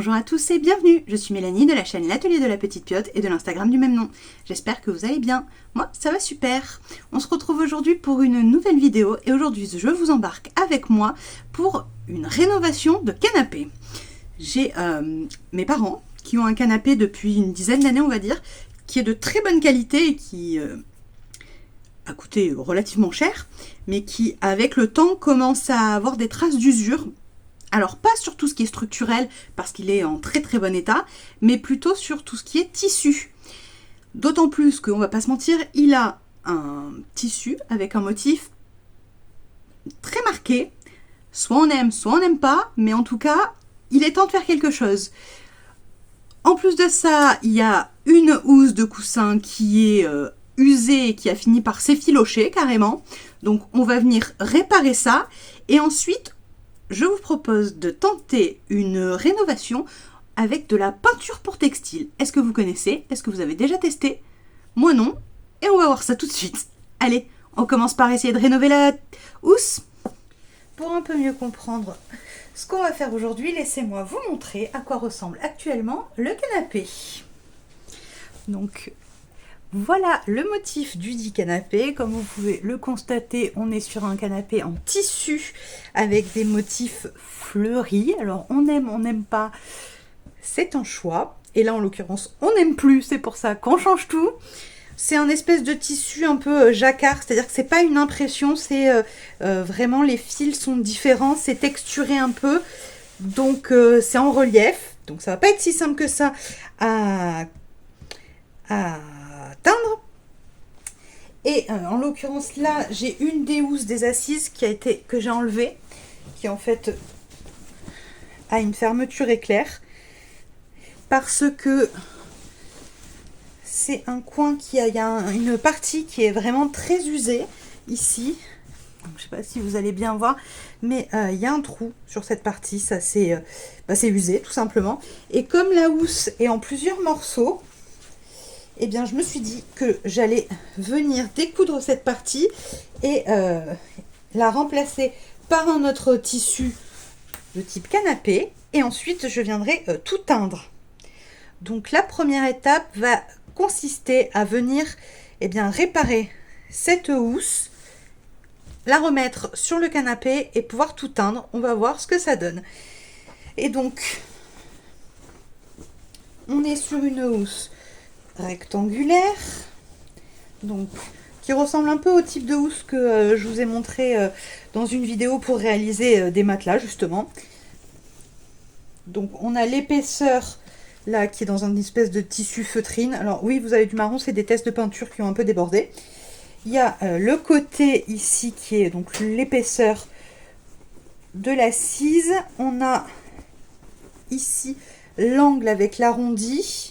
Bonjour à tous et bienvenue, je suis Mélanie de la chaîne L'Atelier de la Petite Piote et de l'Instagram du même nom. J'espère que vous allez bien, moi ça va super. On se retrouve aujourd'hui pour une nouvelle vidéo et aujourd'hui je vous embarque avec moi pour une rénovation de canapé. J'ai mes parents qui ont un canapé depuis une dizaine d'années on va dire, qui est de très bonne qualité et qui a coûté relativement cher, mais qui avec le temps commence à avoir des traces d'usure. Alors pas sur tout ce qui est structurel parce qu'il est en très très bon état, mais plutôt sur tout ce qui est tissu. D'autant plus qu'on va pas se mentir, il a un tissu avec un motif très marqué. Soit on n'aime pas, mais en tout cas, il est temps de faire quelque chose. En plus de ça, il y a une housse de coussin qui est usée et qui a fini par s'effilocher carrément. Donc on va venir réparer ça et ensuite je vous propose de tenter une rénovation avec de la peinture pour textile. Est-ce que vous connaissez? Est-ce que vous avez déjà testé? Moi non. Et on va voir ça tout de suite. Allez, on commence par essayer de rénover la housse. Pour un peu mieux comprendre ce qu'on va faire aujourd'hui, laissez-moi vous montrer à quoi ressemble actuellement le canapé. Donc, voilà le motif du dit canapé. Comme vous pouvez le constater, on est sur un canapé en tissu avec des motifs fleuris. Alors on aime, on n'aime pas, c'est un choix. Et là en l'occurrence, on n'aime plus, c'est pour ça qu'on change tout. C'est un espèce de tissu un peu jacquard, c'est-à-dire que c'est pas une impression, c'est vraiment les fils sont différents, c'est texturé un peu. Donc c'est en relief, donc ça va pas être si simple que ça à teindre. Et en l'occurrence là j'ai une des housses des assises que j'ai enlevée, qui en fait a une fermeture éclair parce que c'est un coin qui a, il y a une partie qui est vraiment très usée ici. Donc, je sais pas si vous allez bien voir, mais il y a un trou sur cette partie, ça c'est usé tout simplement. Et comme la housse est en plusieurs morceaux, eh bien, je me suis dit que j'allais venir découdre cette partie et la remplacer par un autre tissu de type canapé. Et ensuite, je viendrai tout teindre. Donc, la première étape va consister à venir réparer cette housse, la remettre sur le canapé et pouvoir tout teindre. On va voir ce que ça donne. Et donc, on est sur une housse rectangulaire, donc qui ressemble un peu au type de housse que je vous ai montré dans une vidéo pour réaliser des matelas justement. Donc on a l'épaisseur là qui est dans une espèce de tissu feutrine. Alors oui, vous avez du marron, c'est des tests de peinture qui ont un peu débordé. Il y a le côté ici qui est donc l'épaisseur de l'assise. On a ici l'angle avec l'arrondi.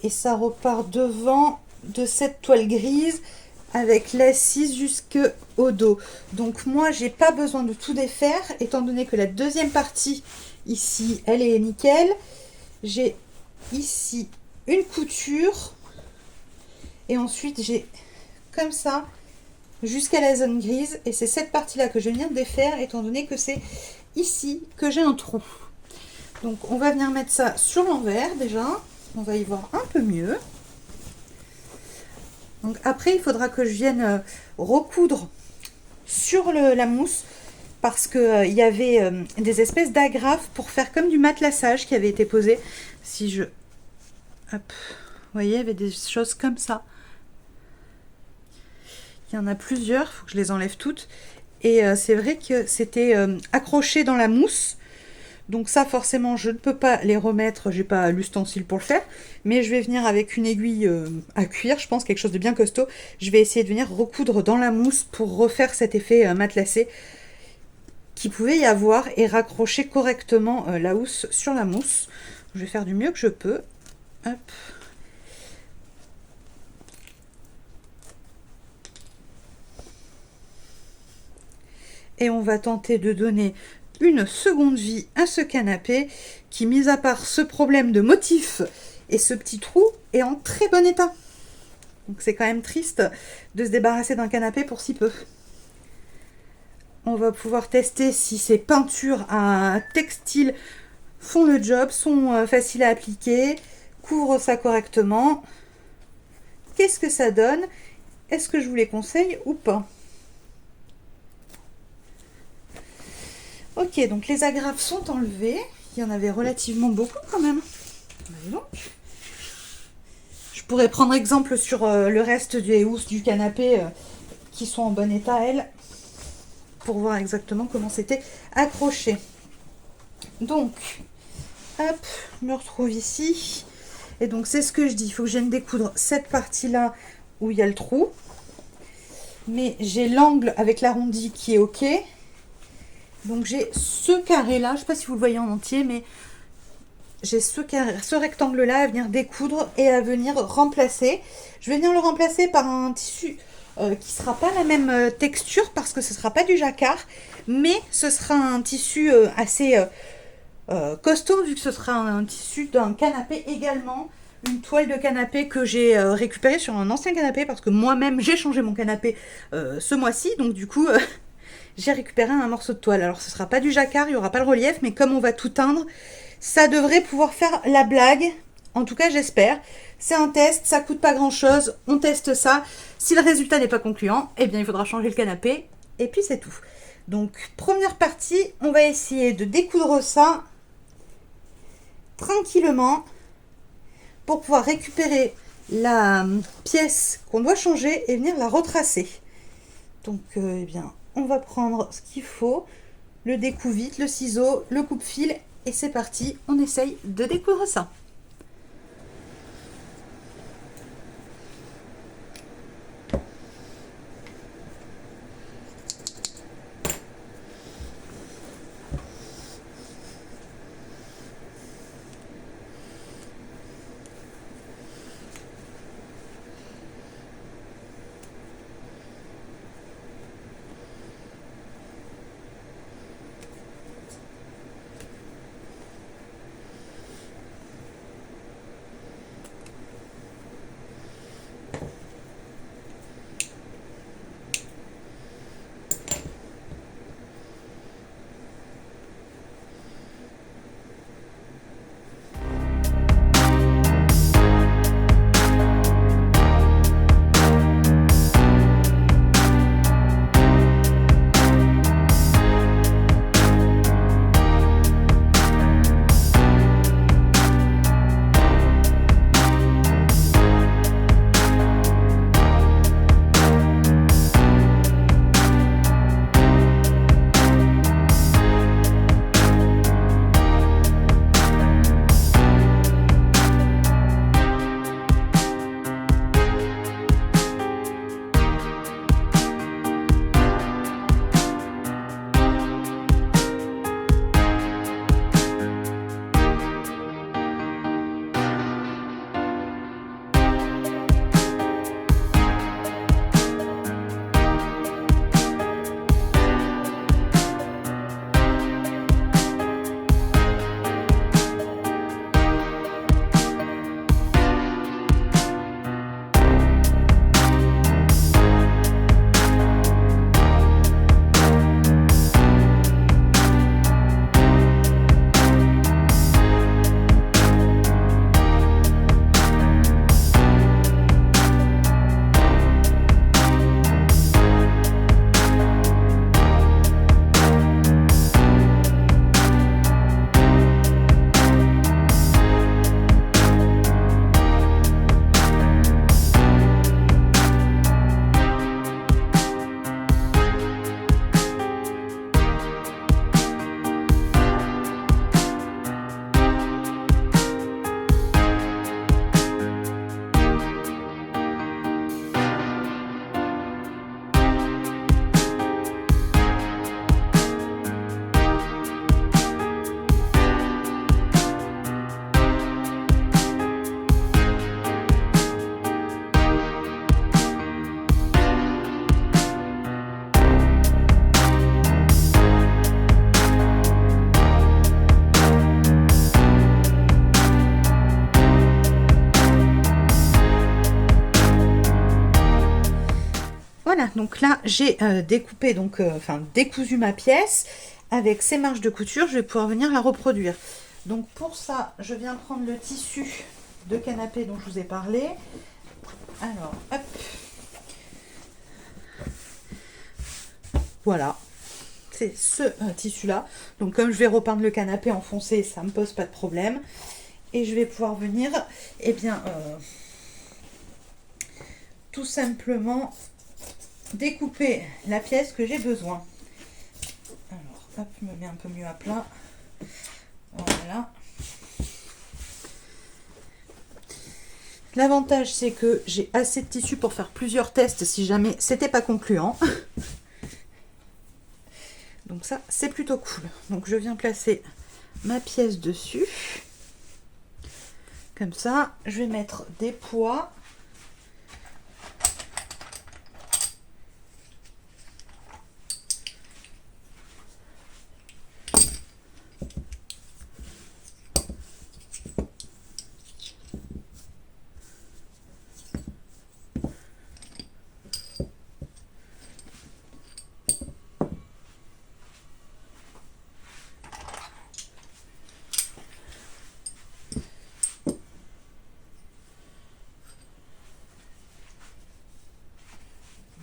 Et ça repart devant de cette toile grise avec l'assise jusqu'au dos. Donc moi, j'ai pas besoin de tout défaire, étant donné que la deuxième partie, ici, elle est nickel. J'ai ici une couture. Et ensuite, j'ai comme ça jusqu'à la zone grise. Et c'est cette partie-là que je viens de défaire, étant donné que c'est ici que j'ai un trou. Donc on va venir mettre ça sur l'envers déjà. On va y voir un peu mieux. Donc après, il faudra que je vienne recoudre sur la mousse parce que il y avait des espèces d'agrafes pour faire comme du matelassage qui avait été posé. Si je... Hop, vous voyez, il y avait des choses comme ça. Il y en a plusieurs, il faut que je les enlève toutes. Et c'est vrai que c'était accroché dans la mousse. Donc ça, forcément, je ne peux pas les remettre, j'ai pas l'ustensile pour le faire, mais je vais venir avec une aiguille à cuire, je pense, quelque chose de bien costaud. Je vais essayer de venir recoudre dans la mousse pour refaire cet effet matelassé qu'il pouvait y avoir et raccrocher correctement la housse sur la mousse. Je vais faire du mieux que je peux. Hop. Et on va tenter de donner une seconde vie à ce canapé qui, mis à part ce problème de motif et ce petit trou, est en très bon état. Donc c'est quand même triste de se débarrasser d'un canapé pour si peu. on va pouvoir tester si ces peintures à textile font le job, sont faciles à appliquer, couvrent ça correctement. Qu'est-ce que ça donne? Est-ce que je vous les conseille ou pas? Ok, donc les agrafes sont enlevées. Il y en avait relativement beaucoup quand même. Donc, je pourrais prendre exemple sur le reste des housses du canapé qui sont en bon état, elles, pour voir exactement comment c'était accroché. Donc, hop, je me retrouve ici. Et donc, c'est ce que je dis. Il faut que je vienne découdre cette partie-là où il y a le trou. Mais j'ai l'angle avec l'arrondi qui est OK. Donc, j'ai ce carré-là. Je ne sais pas si vous le voyez en entier, mais j'ai ce rectangle-là à venir découdre et à venir remplacer. Je vais venir le remplacer par un tissu qui ne sera pas la même texture parce que ce ne sera pas du jacquard, mais ce sera un tissu assez costaud vu que ce sera un tissu d'un canapé également. Une toile de canapé que j'ai récupérée sur un ancien canapé parce que moi-même j'ai changé mon canapé ce mois-ci, donc du coup j'ai récupéré un morceau de toile. Alors ce sera pas du jacquard, il n'y aura pas le relief, mais comme on va tout teindre, ça devrait pouvoir faire la blague. En tout cas, j'espère. C'est un test, ça coûte pas grand-chose. On teste ça. Si le résultat n'est pas concluant, eh bien, il faudra changer le canapé. Et puis, c'est tout. Donc, première partie, on va essayer de découdre ça tranquillement pour pouvoir récupérer la pièce qu'on doit changer et venir la retracer. Donc, eh bien, on va prendre ce qu'il faut. Le découpe-vite, le ciseau, le coupe-fil. Et c'est parti, on essaye de découdre ça. Voilà, donc là j'ai découpé, donc enfin décousu ma pièce. Avec ces marges de couture, je vais pouvoir venir la reproduire. Donc pour ça, je viens prendre le tissu de canapé dont je vous ai parlé. Alors, hop. Voilà, c'est ce tissu-là. Donc comme je vais repeindre le canapé en foncé, ça ne me pose pas de problème. Et je vais pouvoir venir, eh bien, tout simplement découper la pièce que j'ai besoin. Alors, hop, je me mets un peu mieux à plat. Voilà. L'avantage, c'est que j'ai assez de tissu pour faire plusieurs tests si jamais c'était pas concluant. Donc ça, c'est plutôt cool. Donc je viens placer ma pièce dessus. Comme ça, je vais mettre des poids.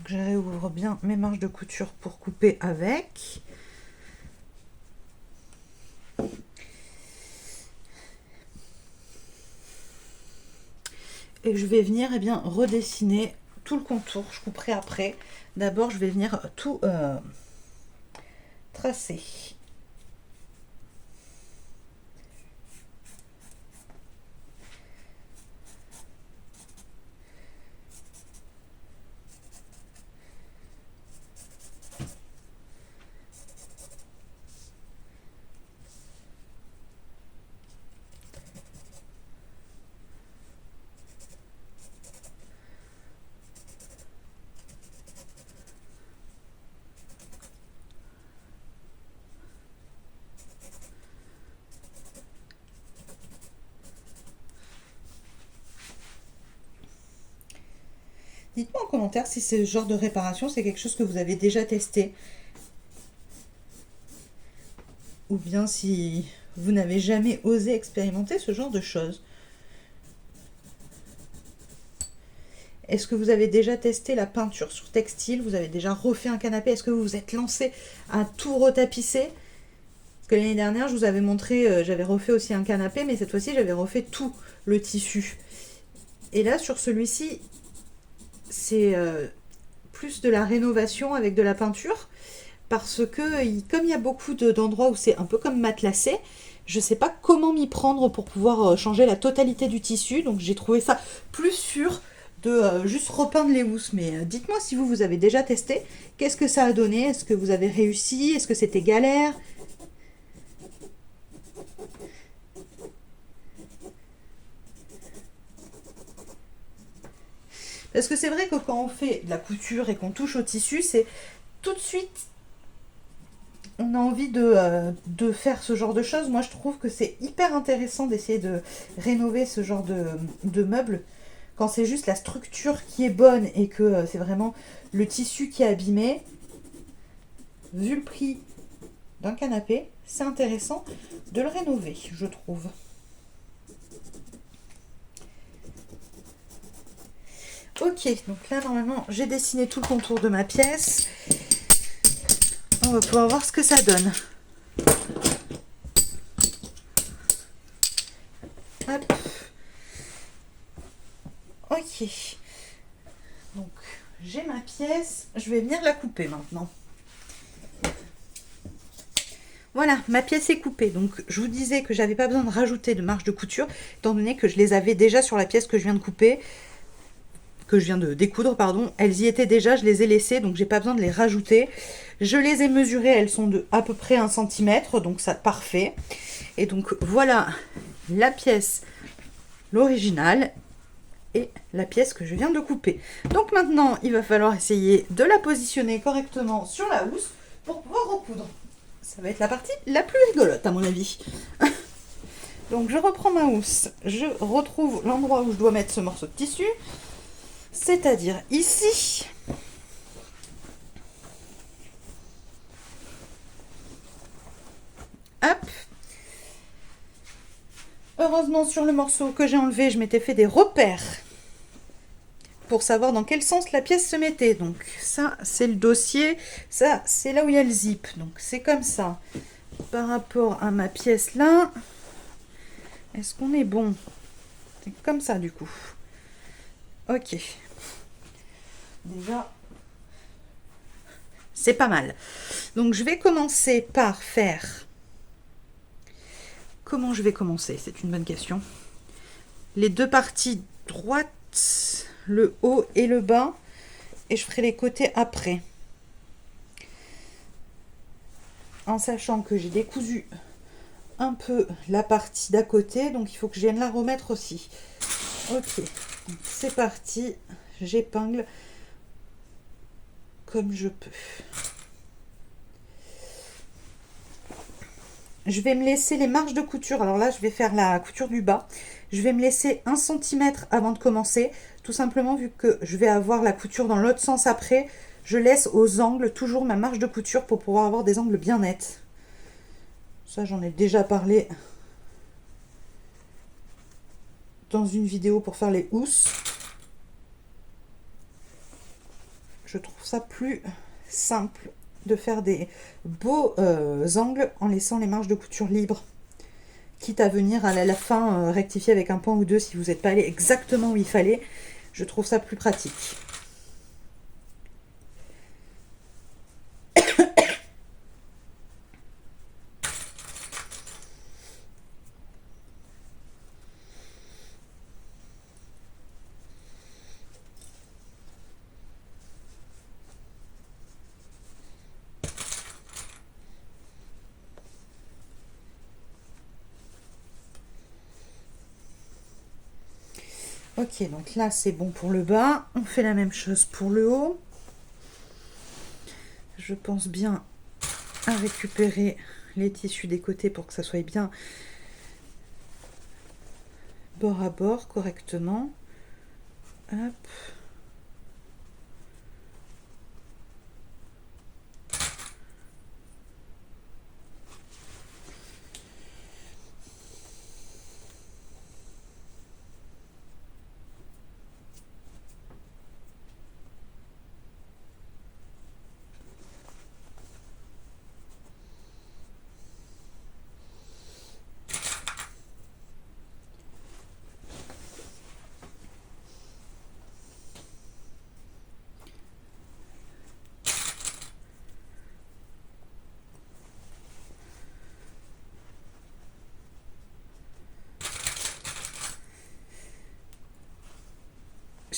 Je réouvre bien mes marges de couture pour couper avec. Et je vais venir bien redessiner tout le contour. Je couperai après. D'abord, je vais venir tout tracer. Dites-moi en commentaire si ce genre de réparation, c'est quelque chose que vous avez déjà testé. Ou bien si vous n'avez jamais osé expérimenter ce genre de choses. Est-ce que vous avez déjà testé la peinture sur textile? Vous avez déjà refait un canapé? Est-ce que vous vous êtes lancé à tout retapisser? Parce que l'année dernière, je vous avais montré, j'avais refait aussi un canapé, mais cette fois-ci, j'avais refait tout le tissu. Et là, sur celui-ci, c'est plus de la rénovation avec de la peinture, parce que comme il y a beaucoup d'endroits où c'est un peu comme matelassé, je ne sais pas comment m'y prendre pour pouvoir changer la totalité du tissu, donc j'ai trouvé ça plus sûr de juste repeindre les housses. Mais dites-moi si vous avez déjà testé, qu'est-ce que ça a donné? Est-ce que vous avez réussi? Est-ce que c'était galère? Parce que c'est vrai que quand on fait de la couture et qu'on touche au tissu, c'est tout de suite, on a envie de faire ce genre de choses. Moi, je trouve que c'est hyper intéressant d'essayer de rénover ce genre de meubles. Quand c'est juste la structure qui est bonne et que c'est vraiment le tissu qui est abîmé, vu le prix d'un canapé, c'est intéressant de le rénover, je trouve. Ok, donc là normalement j'ai dessiné tout le contour de ma pièce. On va pouvoir voir ce que ça donne. Hop. Ok. Donc j'ai ma pièce, je vais venir la couper maintenant. Voilà, ma pièce est coupée. Donc je vous disais que j'avais pas besoin de rajouter de marge de couture, étant donné que je les avais déjà sur la pièce que je viens de couper. Que je viens de découdre, pardon, elles y étaient déjà, je les ai laissées, donc j'ai pas besoin de les rajouter. Je les ai mesurées, elles sont de à peu près 1 cm, donc ça, parfait. Et donc voilà la pièce, l'original, et la pièce que je viens de couper. Donc maintenant, il va falloir essayer de la positionner correctement sur la housse pour pouvoir recoudre. Ça va être la partie la plus rigolote à mon avis. Donc je reprends ma housse, je retrouve l'endroit où je dois mettre ce morceau de tissu. C'est-à-dire ici. heureusement, sur le morceau que j'ai enlevé, je m'étais fait des repères pour savoir dans quel sens la pièce se mettait. Donc ça, c'est le dossier. Ça, c'est là où il y a le zip. Donc c'est comme ça. Par rapport à ma pièce là, est-ce qu'on est bon? C'est comme ça du coup. Ok. Déjà, c'est pas mal. Donc je vais commencer par faire... Comment je vais commencer? C'est une bonne question. Les deux parties droite, le haut et le bas, et je ferai les côtés après. En sachant que j'ai décousu un peu la partie d'à côté, donc il faut que je vienne la remettre aussi. Ok, c'est parti, j'épingle comme je peux. Je vais me laisser les marges de couture. Alors là, je vais faire la couture du bas. Je vais me laisser 1 cm avant de commencer. Tout simplement, vu que je vais avoir la couture dans l'autre sens après, je laisse aux angles toujours ma marge de couture pour pouvoir avoir des angles bien nets. Ça, j'en ai déjà parlé dans une vidéo pour faire les housses. Je trouve ça plus simple de faire des beaux angles en laissant les marges de couture libres, quitte à venir à la fin rectifier avec un point ou deux si vous n'êtes pas allé exactement où il fallait. Je trouve ça plus pratique. Ok, donc là c'est bon pour le bas. On fait la même chose pour le haut. Je pense bien à récupérer les tissus des côtés pour que ça soit bien bord à bord correctement. Hop.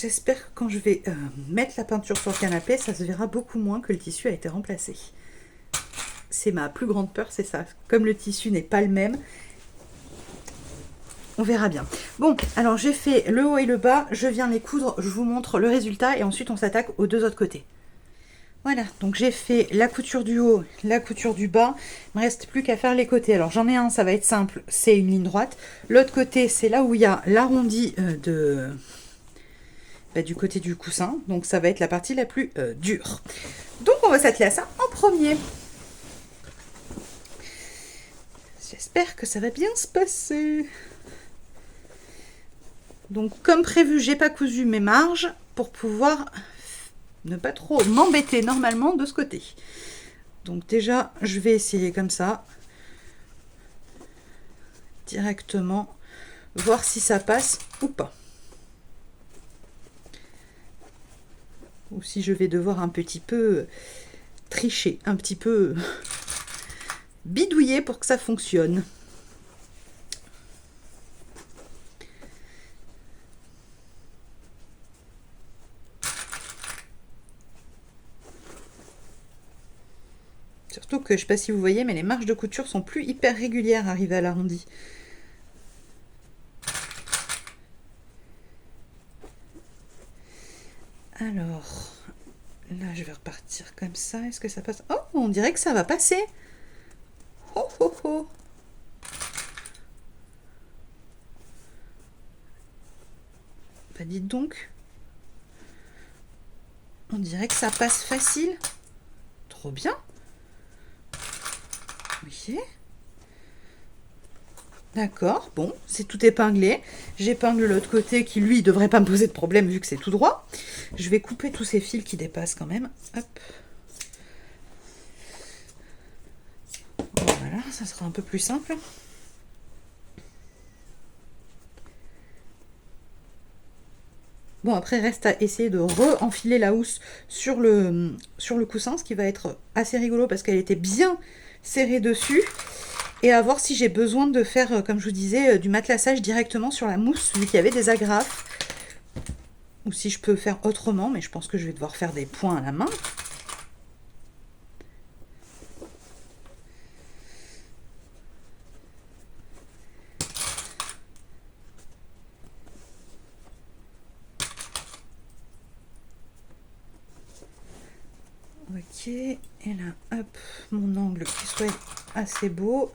J'espère que quand je vais mettre la peinture sur le canapé, ça se verra beaucoup moins que le tissu a été remplacé. C'est ma plus grande peur, c'est ça. Comme le tissu n'est pas le même, on verra bien. Bon, alors j'ai fait le haut et le bas, je viens les coudre, je vous montre le résultat et ensuite on s'attaque aux deux autres côtés. Voilà, donc j'ai fait la couture du haut, la couture du bas, il ne me reste plus qu'à faire les côtés. Alors j'en ai un, ça va être simple, c'est une ligne droite. L'autre côté, c'est là où il y a l'arrondi du côté du coussin, donc ça va être la partie la plus dure. Donc on va s'atteler à ça en premier. J'espère que ça va bien se passer. Donc comme prévu, j'ai pas cousu mes marges pour pouvoir ne pas trop m'embêter normalement de ce côté. Donc déjà, je vais essayer comme ça, directement, voir si ça passe ou pas. Ou si je vais devoir un petit peu tricher, un petit peu bidouiller pour que ça fonctionne. Surtout que, je ne sais pas si vous voyez, mais les marges de couture sont plus hyper régulières arrivées à l'arrondi. Alors, là je vais repartir comme ça. Est-ce que ça passe? Oh, on dirait que ça va passer. Oh, oh, oh. Bah dites donc. On dirait que ça passe facile. Trop bien. Oui. D'accord, bon, c'est tout épinglé. J'épingle l'autre côté qui, lui, devrait pas me poser de problème vu que c'est tout droit. Je vais couper tous ces fils qui dépassent quand même. Hop. Voilà, ça sera un peu plus simple. Bon, après, reste à essayer de re-enfiler la housse sur le coussin, ce qui va être assez rigolo parce qu'elle était bien serrée dessus. Et à voir si j'ai besoin de faire, comme je vous disais, du matelassage directement sur la mousse, vu qu'il y avait des agrafes. Ou si je peux faire autrement, mais je pense que je vais devoir faire des points à la main. Ok, et là, hop, mon angle qui soit assez beau.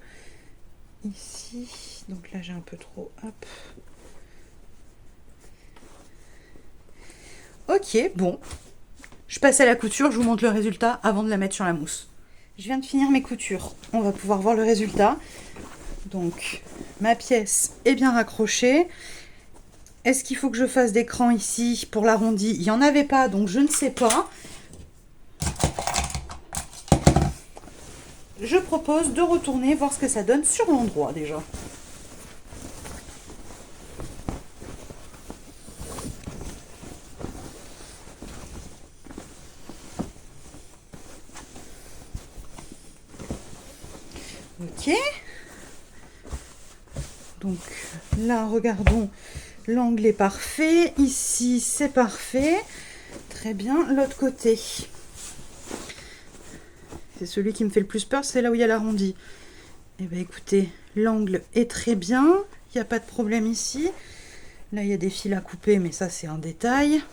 Ici, donc là j'ai un peu trop, hop. Ok, bon. Je passe à la couture, je vous montre le résultat avant de la mettre sur la mousse. Je viens de finir mes coutures, on va pouvoir voir le résultat. Donc, ma pièce est bien raccrochée. Est-ce qu'il faut que je fasse des crans ici pour l'arrondi? Il n'y en avait pas, donc je ne sais pas. Je propose de retourner voir ce que ça donne sur l'endroit déjà. Ok. Donc là, regardons, l'angle est parfait. Ici, c'est parfait. Très bien. L'autre côté. C'est celui qui me fait le plus peur, c'est là où il y a l'arrondi. Eh bien écoutez, l'angle est très bien. Il n'y a pas de problème ici. Là, il y a des fils à couper, mais ça, c'est un détail.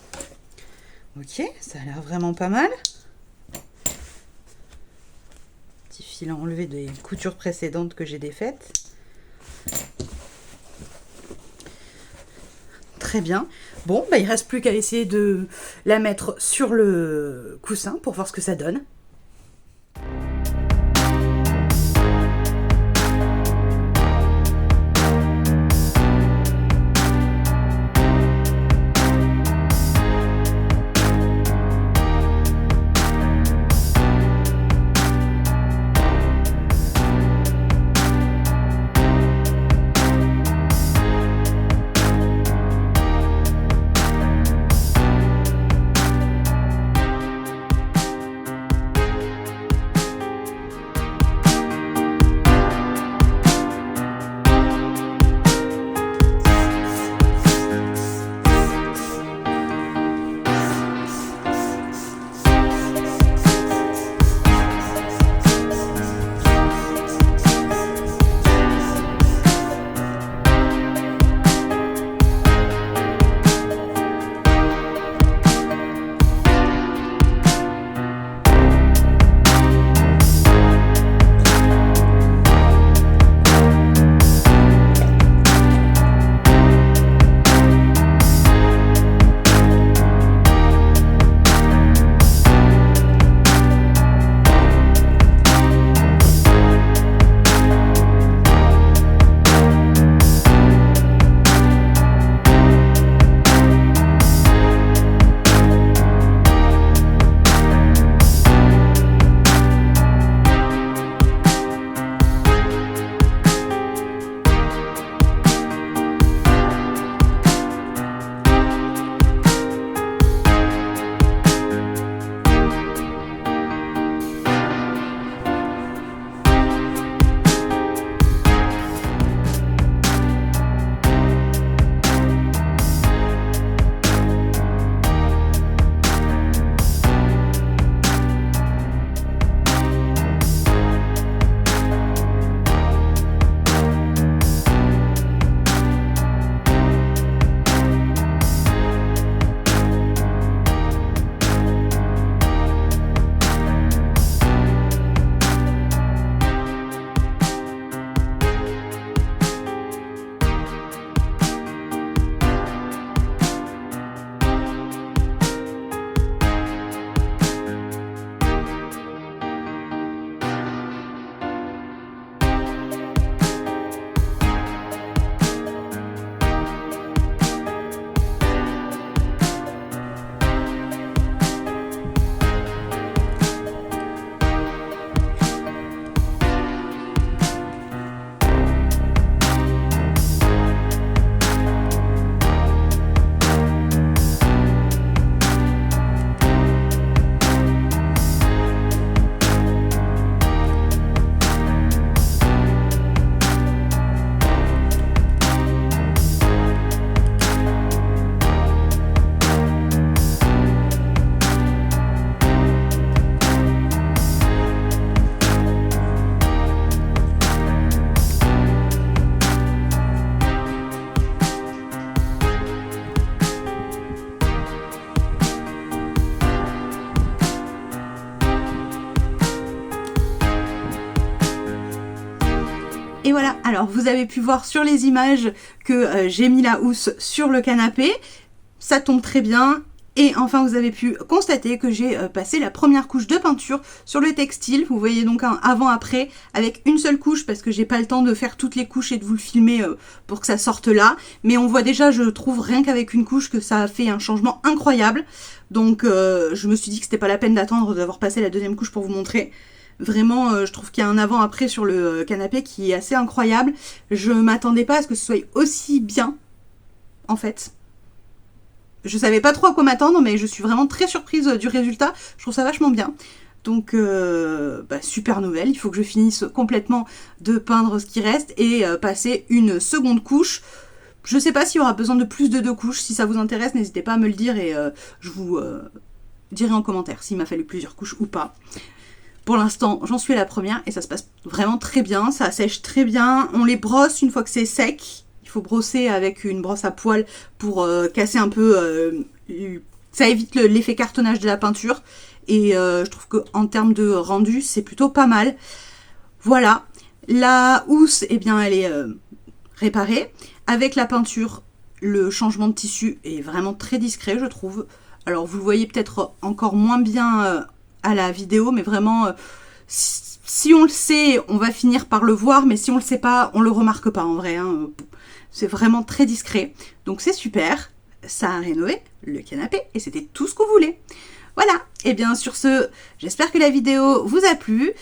Ok, ça a l'air vraiment pas mal. Petit fil à enlever des coutures précédentes que j'ai défaites. Très bien. Bon, bah, il ne reste plus qu'à essayer de la mettre sur le coussin pour voir ce que ça donne. Et voilà, alors vous avez pu voir sur les images que j'ai mis la housse sur le canapé. Ça tombe très bien. Et enfin, vous avez pu constater que j'ai passé la première couche de peinture sur le textile. Vous voyez donc un avant-après avec une seule couche parce que j'ai pas le temps de faire toutes les couches et de vous le filmer pour que ça sorte là. Mais on voit déjà, je trouve, rien qu'avec une couche que ça a fait un changement incroyable. Donc je me suis dit que c'était pas la peine d'attendre d'avoir passé la deuxième couche pour vous montrer. Vraiment, je trouve qu'il y a un avant-après sur le canapé qui est assez incroyable. Je m'attendais pas à ce que ce soit aussi bien, en fait. Je savais pas trop à quoi m'attendre, mais je suis vraiment très surprise du résultat. Je trouve ça vachement bien. Donc, super nouvelle. Il faut que je finisse complètement de peindre ce qui reste et passer une seconde couche. Je sais pas s'il y aura besoin de plus de 2 couches. Si ça vous intéresse, n'hésitez pas à me le dire et je vous dirai en commentaire s'il m'a fallu plusieurs couches ou pas. Pour l'instant, j'en suis à la première et ça se passe vraiment très bien. Ça sèche très bien. On les brosse une fois que c'est sec. Il faut brosser avec une brosse à poils pour casser un peu. Ça évite l'effet cartonnage de la peinture. Et je trouve qu'en termes de rendu, c'est plutôt pas mal. Voilà. La housse, eh bien, elle est réparée. Avec la peinture, le changement de tissu est vraiment très discret, je trouve. Alors, vous le voyez peut-être encore moins bien à la vidéo, mais vraiment, si on le sait, on va finir par le voir, mais si on le sait pas, on le remarque pas en vrai. Hein. C'est vraiment très discret. Donc c'est super, ça a rénové le canapé et c'était tout ce qu'on voulait. Voilà, et bien sur ce, j'espère que la vidéo vous a plu.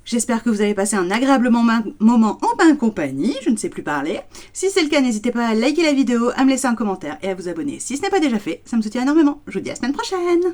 J'espère que vous avez passé un agréable moment en ma compagnie, je ne sais plus parler. Si c'est le cas, n'hésitez pas à liker la vidéo, à me laisser un commentaire et à vous abonner si ce n'est pas déjà fait, ça me soutient énormément. Je vous dis à la semaine prochaine.